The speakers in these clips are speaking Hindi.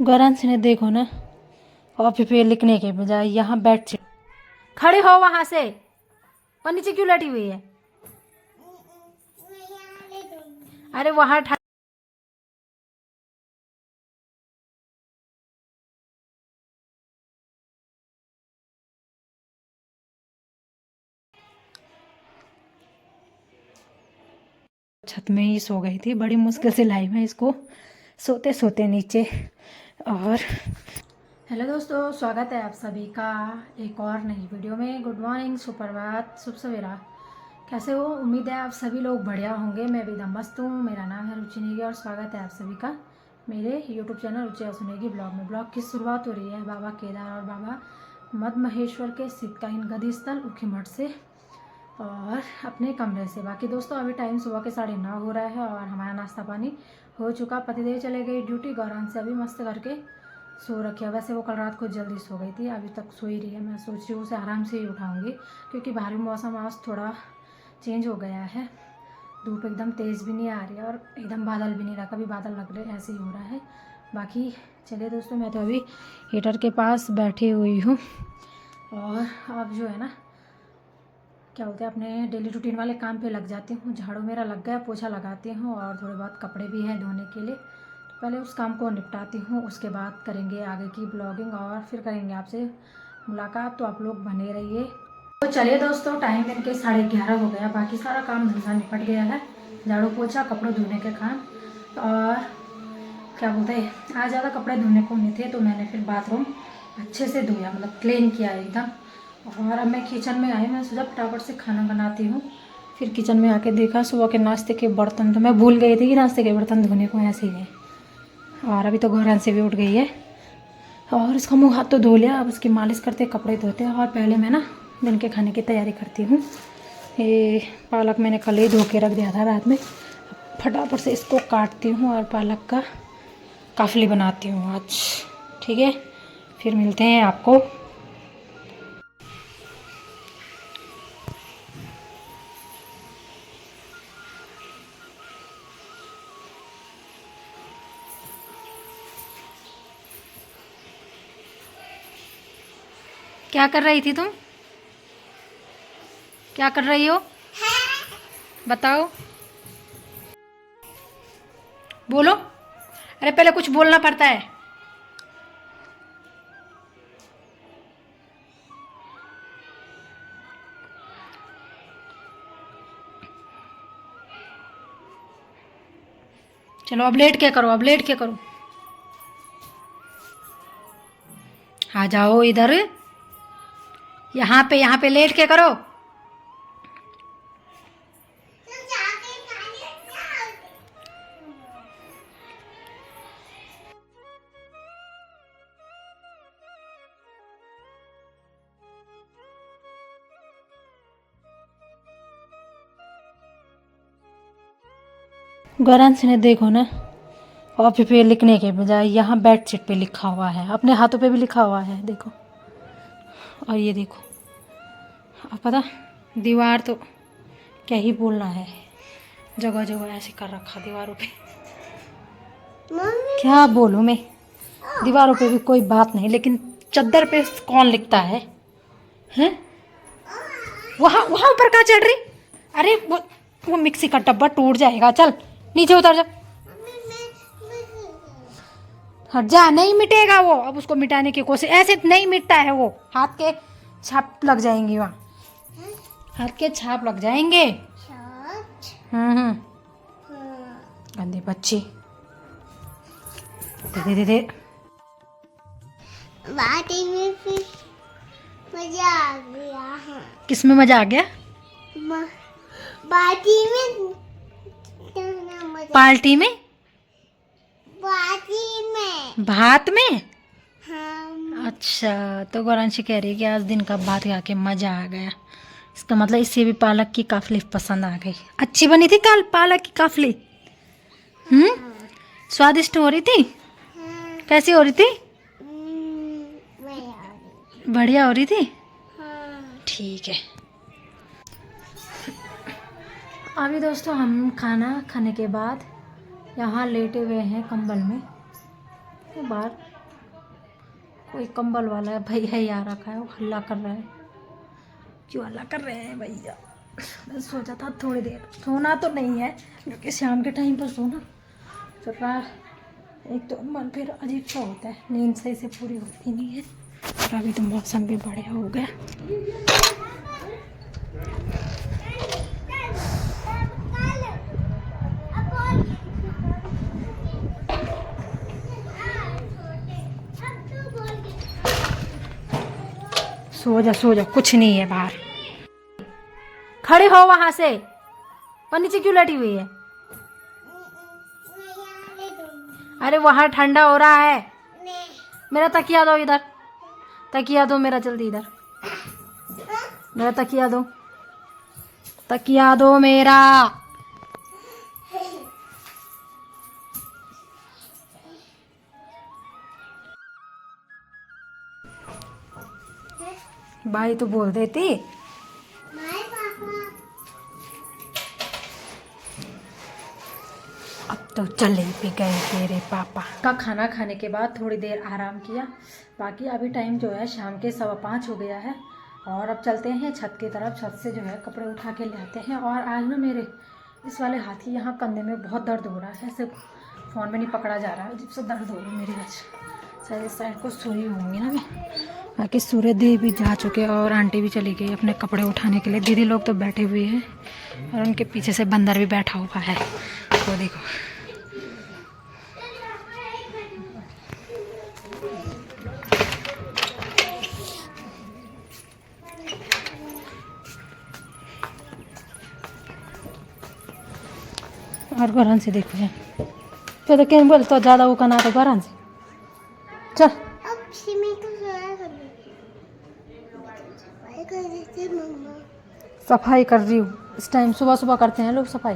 गौरांश ने देखो ना, कॉपी पे लिखने के बजाय यहाँ बैठ खड़े हो वहां से, और नीचे क्यों लेटी हुई है? अरे वहां छत में ही सो गई थी, बड़ी मुश्किल से लाई मैं इसको सोते सोते नीचे। और हेलो दोस्तों, स्वागत है आप सभी का एक और नई वीडियो में। गुड मॉर्निंग, सुप्रभात, शुभ सवेरा। कैसे हो? उम्मीद है आप सभी लोग बढ़िया होंगे। मैं भी एकदम मस्त हूँ। मेरा नाम है रुचि नेगी और स्वागत है आप सभी का मेरे यूट्यूब चैनल रुचि नेगी ब्लॉग में। ब्लॉग की शुरुआत हो रही है बाबा केदार और बाबा मद महेश्वर के सिद्धकालीन गदी स्थल ऊखीमठ से और अपने कमरे से। बाकी दोस्तों अभी टाइम सुबह के 9:30 हो रहा है और हमारा नाश्ता पानी हो चुका। पतिदेव चले गए ड्यूटी, गौरान से अभी मस्त करके सो रखी है। वैसे वो कल रात को जल्दी सो गई थी, अभी तक सो ही रही है। मैं सोच रही हूँ उसे आराम से ही उठाऊँगी क्योंकि बाहरी मौसम आज थोड़ा चेंज हो गया है। धूप एकदम तेज़ भी नहीं आ रही है और एकदम बादल भी नहीं रहा, कभी बादल लग रहे, ऐसे ही हो रहा है। बाकी चलिए दोस्तों, मैं तो अभी हीटर के पास बैठी हुई हूँ और अब जो है ना, क्या बोलते हैं, अपने डेली रूटीन वाले काम पे लग जाती हूँ। झाड़ू मेरा लग गया, पोछा लगाती हूँ और थोड़े बहुत कपड़े भी हैं धोने के लिए, तो पहले उस काम को निपटाती हूँ। उसके बाद करेंगे आगे की ब्लॉगिंग और फिर करेंगे आपसे मुलाकात, तो आप लोग बने रहिए। तो चलिए दोस्तों, टाइम इनके 11:30 हो गया। बाकी सारा काम धंधा निपट गया है, झाड़ू पोछा कपड़े धोने के काम। और क्या बोलते हैं, आज ज़्यादा कपड़े धोने को नहीं थे तो मैंने फिर बाथरूम अच्छे से धोया, मतलब क्लीन किया एकदम। और अब मैं किचन में आई, मैं सोचा फटाफट से खाना बनाती हूँ। फिर किचन में आके देखा सुबह के नाश्ते के बर्तन, तो मैं भूल गई थी कि नाश्ते के बर्तन धोने को ऐसे ही है। और अभी तो गौरान से भी उठ गई है और इसका मुँह हाथ तो धो लिया। अब उसकी मालिश करते, कपड़े धोते और पहले मैं ना दिन के खाने की तैयारी करती हूँ। ये पालक मैंने कल ही धो के रख दिया था रात में, फटाफट से इसको काटती हूँ और पालक का काफली बनाती हूँ आज। ठीक है, फिर मिलते हैं आपको। क्या कर रही थी तुम? क्या कर रही हो बताओ, बोलो। अरे पहले कुछ बोलना पड़ता है। चलो अब लेट के करो, अब लेट के करो। आ जाओ इधर, यहाँ पे लेट के करो। गौरांश ने देखो ना, कॉपी पे लिखने के बजाय यहाँ बेड शीट पे लिखा हुआ है, अपने हाथों पे भी लिखा हुआ है देखो। और ये देखो, अब पता दीवार तो क्या ही बोलना है, जगह जगह ऐसे कर रखा दीवारों पे। क्या बोलूँ मैं, दीवारों पे भी कोई बात नहीं, लेकिन चद्दर पे कौन लिखता है? हैं? वहाँ वहाँ ऊपर कहाँ चढ़ रही? अरे वो मिक्सी का डब्बा टूट जाएगा, चल नीचे उतर जा। हट जा, नहीं मिटेगा वो। अब उसको मिटाने की कोशिश, ऐसे नहीं मिटता है वो, हाथ के छाप लग जाएंगी वहाँ, हाथ के छाप लग जाएंगे। हम्म, गंदी बच्ची। दे दे दे। बाटी में फिर मजा आ गया है। किस में मजा आ गया? बाटी में मजा। पार्टी में? बाटी में, भात में? हाँ। अच्छा, तो गौरांशी कह रही है कि आज दिन का भात खा के मजा आ गया। इसका मतलब इसे भी पालक की काफली पसंद आ गई। अच्छी बनी थी कल पालक की काफली? स्वादिष्ट हो रही थी? कैसी हो रही थी? बढ़िया हो रही थी। ठीक है। अभी दोस्तों हम खाना खाने के बाद यहाँ लेटे हुए हैं कंबल में, तो बाहर कोई कंबल वाला है भाई है यहाँ रखा है, वो हल्ला कर रहा है। क्यों हल्ला कर रहे हैं भैया? मैं सोचा था थोड़ी देर सोना तो नहीं है, क्योंकि शाम के टाइम पर सोना तो एक तो मन फिर अजीब सा होता है, नींद सही से पूरी होती नहीं है। और अभी तो मौसम भी बढ़िया हो गया। सो जा कुछ नहीं है बाहर। खड़े हो वहां से, और नीचे क्यों लेटी हुई है? अरे वहां ठंडा हो रहा है। मेरा तकिया दो इधर, तकिया दो मेरा, जल्दी इधर मेरा तकिया दो, तकिया दो मेरा। भाई तो बोल देती। अब तो चले भी गए तेरे पापा। का खाना खाने के बाद थोड़ी देर आराम किया, बाकी अभी टाइम जो है शाम के 5:15 हो गया है। और अब चलते हैं छत की तरफ, छत से जो है कपड़े उठा के ले आते हैं। और आज ना मेरे इस वाले हाथ की यहाँ कंधे में बहुत दर्द हो रहा है, ऐसे फ़ोन में नहीं पकड़ा जा रहा है, अजीब सा दर्द हो रहा है मेरी। आज शायद इस साइड को सोई होंगी ना मैं। बाकी सूर्य दी भी जा चुके और आंटी भी चली गई अपने कपड़े उठाने के लिए। दीदी लोग तो बैठे हुए हैं और उनके पीछे से बंदर भी बैठा हुआ है, वो देखो। और घरान से देखो है तो क्या बोल तो ज़्यादा वो करना तो घरान से चल। अब सिमी को सोया कर देती मम्मा। सफाई कर रही हूँ इस टाइम, सुबह सुबह करते हैं लोग सफाई।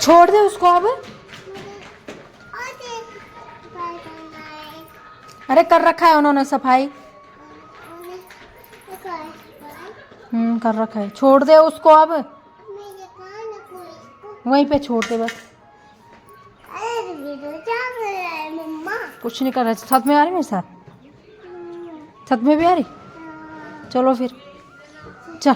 छोड़ दे उसको अब। अरे कर रखा है उन्होंने सफाई। कर रखा है, छोड़ दे उसको अब, वहीं पे छोड़ दे बस। कुछ नहीं कर रहा। छत में आ रही मेरे साथ? छत में भी आ रही? चलो फिर चल।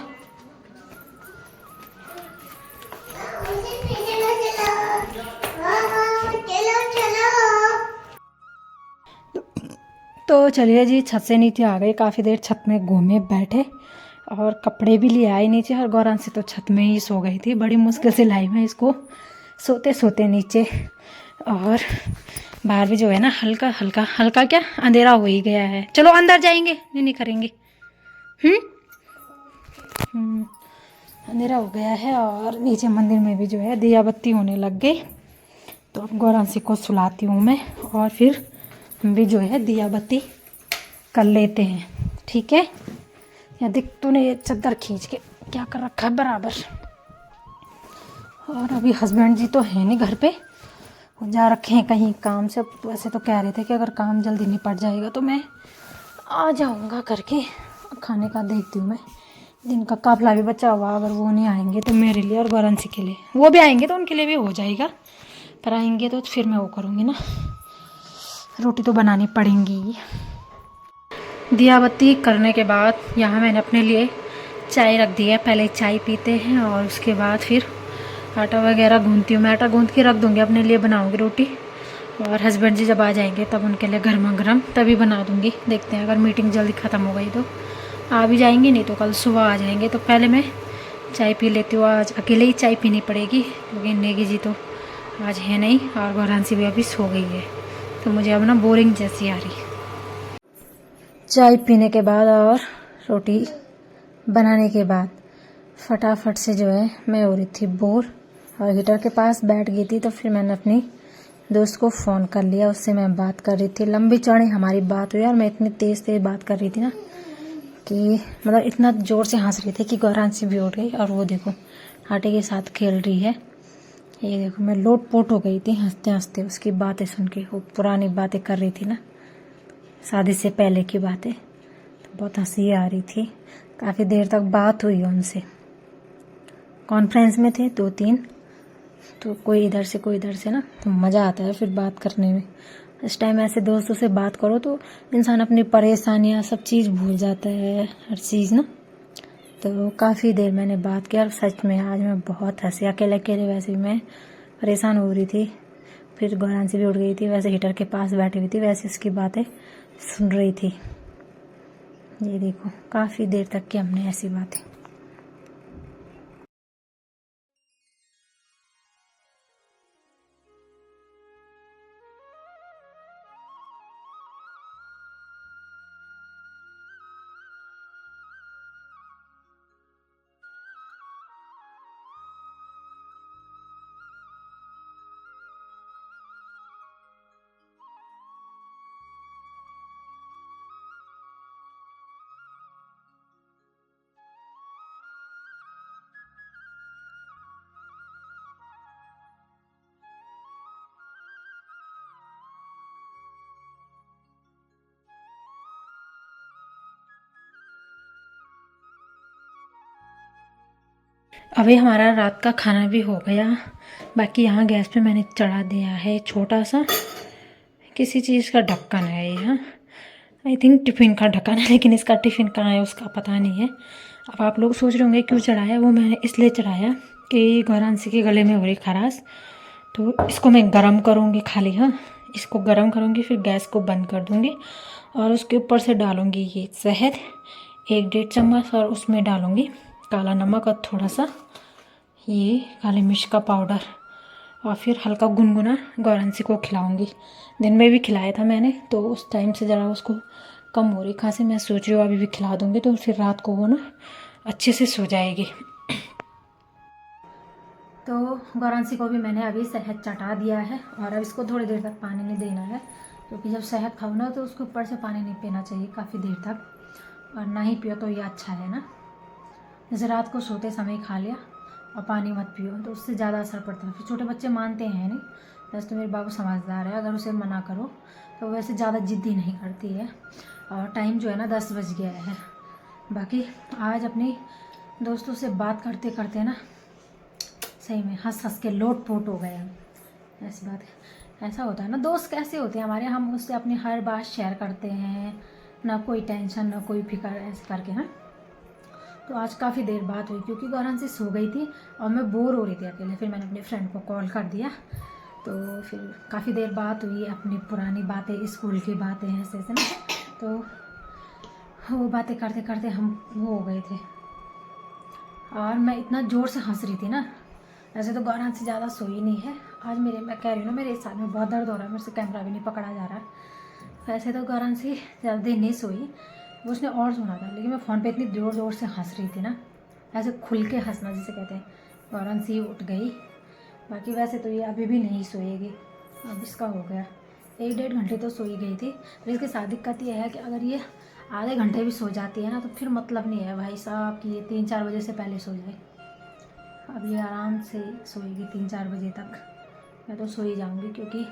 तो चलिए जी, छत से नीचे आ गए, काफ़ी देर छत में घूमे बैठे और कपड़े भी ले आए नीचे। और गौरान से तो छत में ही सो गई थी, बड़ी मुश्किल से लाई मैं इसको सोते सोते नीचे। और बाहर भी जो है ना हल्का हल्का हल्का क्या अंधेरा हो ही गया है। चलो अंदर जाएंगे, नहीं करेंगे। अंधेरा हो गया है और नीचे मंदिर में भी जो है दिया बत्ती होने लग गई। तो अब गौरांशी को सुलाती हूँ मैं और फिर हम भी जो है दिया बत्ती कर लेते हैं, ठीक है? या देख तूने ये चादर खींच के क्या कर रखा है बराबर। और अभी हस्बैंड जी तो है नहीं घर पे, वो जा रखे हैं कहीं काम से। वैसे तो कह रहे थे कि अगर काम जल्दी निपट जाएगा तो मैं आ जाऊंगा करके। खाने का देखती हूँ मैं, दिन का काफला भी बचा हुआ, अगर वो नहीं आएंगे तो मेरे लिए और गौरंसी के लिए, वो भी आएंगे तो उनके लिए भी हो जाएगा, पर आएंगे तो फिर मैं वो करूँगी ना, रोटी तो बनानी पड़ेंगी। दिया बत्ती करने के बाद यहाँ मैंने अपने लिए चाय रख दी है। पहले चाय पीते हैं और उसके बाद फिर आटा वगैरह गूंथती हूँ। मैं आटा गूंथ के रख दूँगी, अपने लिए बनाऊँगी रोटी। और हस्बैंड जी जब आ जाएंगे तब उनके लिए गर्मा गर्म तभी बना दूँगी। देखते हैं, अगर मीटिंग जल्दी ख़त्म हो गई तो आ भी जाएंगे, नहीं तो कल सुबह आ जाएंगे। तो पहले मैं चाय पी लेती हूँ, आज अकेले ही चाय पीनी पड़ेगी क्योंकि नेगी जी तो आज है नहीं और गौरांसी भी अभी सो गई है, तो मुझे अब ना बोरिंग जैसी आ रही। चाय पीने के बाद और रोटी बनाने के बाद फटाफट से जो है मैं हो रही थी बोर और हीटर के पास बैठ गई थी। तो फिर मैंने अपनी दोस्त को फ़ोन कर लिया, उससे मैं बात कर रही थी। लंबी चौड़ी हमारी बात हुई और मैं इतनी तेज़ बात कर रही थी ना कि मतलब इतना ज़ोर से हंस रही थी कि गौरांसी भी उठ गई। और वो देखो आटे के साथ खेल रही है, ये देखो। मैं लोटपोट हो गई थी हंसते हंसते उसकी बातें सुन के। वो पुरानी बातें कर रही थी ना, शादी से पहले की बातें, तो बहुत हंसी आ रही थी। काफ़ी देर तक बात हुई उनसे, कॉन्फ्रेंस में थे 2-3, तो कोई इधर से कोई इधर से ना, तो मज़ा आता है फिर बात करने में। इस टाइम ऐसे दोस्तों से बात करो तो इंसान अपनी परेशानियां सब चीज़ भूल जाता है, हर चीज़ ना। तो काफ़ी देर मैंने बात की और सच में आज मैं बहुत हंसी, अकेले अकेले वैसे भी मैं परेशान हो रही थी। फिर गौरांशी भी उठ गई थी, वैसे हीटर के पास बैठी हुई थी, वैसे उसकी बातें सुन रही थी। ये देखो काफ़ी देर तक की हमने ऐसी बातें। अभी हमारा रात का खाना भी हो गया। बाकी यहाँ गैस पे मैंने चढ़ा दिया है छोटा सा किसी चीज़ का ढक्कन है ये, हाँ आई थिंक टिफ़िन का ढक्कन है, लेकिन इसका टिफ़िन कहाँ है उसका पता नहीं है। अब आप लोग सोच रहे होंगे क्यों चढ़ाया, वो मैंने इसलिए चढ़ाया कि गौरांशी के गले में हो रही खराश, तो इसको मैं गरम करूँगी खाली। हाँ, इसको गरम करूँगी, फिर गैस को बंद कर दूँगी और उसके ऊपर से डालूँगी ये शहद 1-1.5 चम्मच, और उसमें डालूँगी काला नमक और थोड़ा सा ये काली मिर्च का पाउडर, और फिर हल्का गुनगुना गौरांशी को खिलाऊंगी। दिन में भी खिलाया था मैंने, तो उस टाइम से ज़रा उसको कम हो रही खांसी, मैं सोच रही हूँ अभी भी खिला दूँगी तो फिर रात को वो ना अच्छे से सो जाएगी। तो गौरांशी को भी मैंने अभी शहद चटा दिया है, और अब इसको थोड़ी देर तक पानी नहीं देना है, क्योंकि जब शहद खाओ ना तो उसके ऊपर से पानी नहीं पीना चाहिए काफ़ी देर तक, और ना ही पियो तो ये अच्छा है ना। जैसे रात को सोते समय खा लिया और पानी मत पियो तो उससे ज़्यादा असर पड़ता है। फिर छोटे बच्चे मानते हैं नहीं, वैसे तो मेरे बाबू समझदार है, अगर उसे मना करो तो वैसे ज़्यादा जिद्दी नहीं करती है। और टाइम जो है ना 10 बज गया है। बाकी आज अपनी दोस्तों से बात करते करते ना सही में हंस हंस के लोट पोट हो गए हम। ऐसी बात है, ऐसा होता है ना, दोस्त कैसे होते हैं हमारे, हम उससे अपनी हर बात शेयर करते हैं, ना कोई टेंशन ना कोई फिक्र, ऐसे करके ना। तो आज काफ़ी देर बात हुई क्योंकि गौरांशी सो गई थी और मैं बोर हो रही थी अकेले। फिर मैंने अपने फ्रेंड को कॉल कर दिया, तो फिर काफ़ी देर बात हुई, अपनी पुरानी बातें, स्कूल की बातें ऐसे ऐसे ना। तो वो बातें करते करते हम वो हो गए थे, और मैं इतना ज़ोर से हंस रही थी ना। वैसे तो गौरांशी ज़्यादा सोई नहीं है आज, मैं कह रही हूँ ना, मेरे साथ में बहुत दर्द हो रहा है, मेरे से कैमरा भी नहीं पकड़ा जा रहा है। वैसे तो गौरांशी ज़्यादा देर नहीं सोई, वो उसने और सुना था, लेकिन मैं फ़ोन पे इतनी ज़ोर ज़ोर से हंस रही थी ना, ऐसे खुल के हंसना जिसे कहते हैं। गौरांशी उठ गई। बाकी वैसे तो ये अभी भी नहीं सोएगी, अब इसका हो गया 1-1.5 घंटे तो सोई गई थी। पर इसके साथ दिक्कत ये है कि अगर ये आधे घंटे भी सो जाती है ना तो फिर मतलब नहीं है भाई साहब कि ये 3-4 बजे से पहले सो जाए। अब ये आराम से सोएगी 3-4 बजे तक। मैं तो सो ही जाऊँगी क्योंकि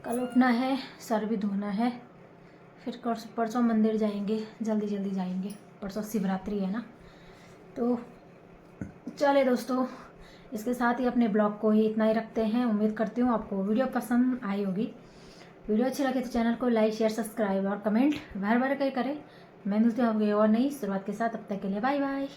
कल उठना है, सर भी धोना है, फिर परसों मंदिर जाएंगे, जल्दी जल्दी जाएंगे, परसों शिवरात्रि है ना। तो चले दोस्तों, इसके साथ ही अपने ब्लॉग को ही इतना ही रखते हैं। उम्मीद करती हूँ आपको वीडियो पसंद आई होगी। वीडियो अच्छी लगे तो चैनल को लाइक शेयर सब्सक्राइब और कमेंट भर भर कर करें। मैं मिलती हूँ आपकी और नई शुरुआत के साथ, तब तक के लिए बाय बाय।